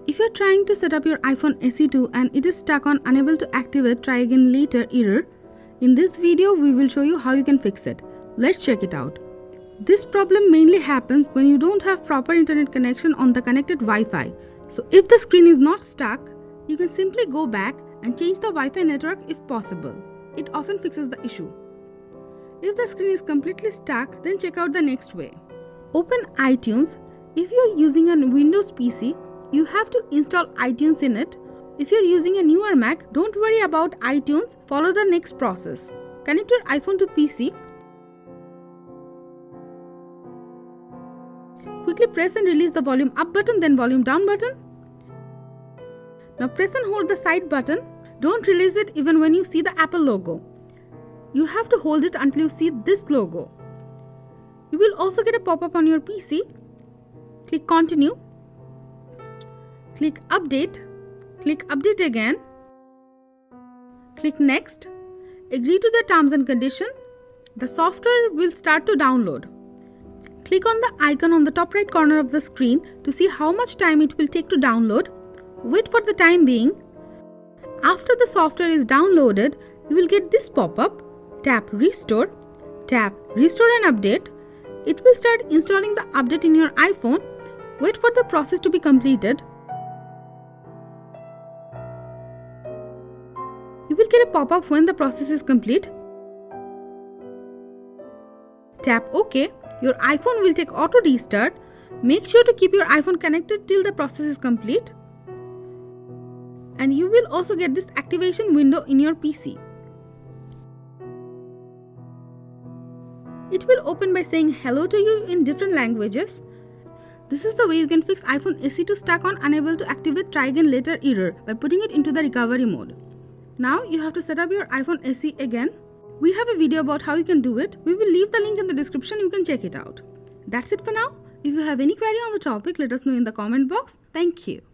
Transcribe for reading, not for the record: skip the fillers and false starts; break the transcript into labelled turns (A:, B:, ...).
A: If you're trying to set up your iPhone SE2 and it is stuck on unable to activate try again later error, in this video we will show you how you can fix it. Let's check it out. This problem mainly happens when you don't have proper internet connection on the connected Wi-Fi. So if the screen is not stuck, you can simply go back and change the Wi-Fi network if possible. It often fixes the issue. If the screen is completely stuck, then check out the next way. Open iTunes. If you're using a Windows PC, you have to install iTunes in it. If you're using a newer Mac, don't worry about iTunes. Follow the next process. Connect your iPhone to PC. Quickly press and release the volume up button, then volume down button. Now press and hold the side button. Don't release it even when you see the Apple logo. You have to hold it until you see this logo. You will also get a pop-up on your PC. Click Continue. Click Update. Click Update again. Click Next. Agree to the terms and conditions. The software will start to download. Click on the icon on the top right corner of the screen to see how much time it will take to download. Wait for the time being. After the software is downloaded, you will get this pop-up. Tap Restore. Tap Restore and Update. It will start installing the update in your iPhone. Wait for the process to be completed. You will get a pop-up when the process is complete. Tap OK. Your iPhone will take auto restart. Make sure to keep your iPhone connected till the process is complete. And you will also get this activation window in your PC. It will open by saying hello to you in different languages. This is the way you can fix iPhone SE2 stuck on unable to activate try again later error by putting it into the recovery mode. Now you have to set up your iPhone SE again. We have a video about how you can do it. We will leave the link in the description, you can check it out. That's it for now. If you have any query on the topic, let us know in the comment box. Thank you.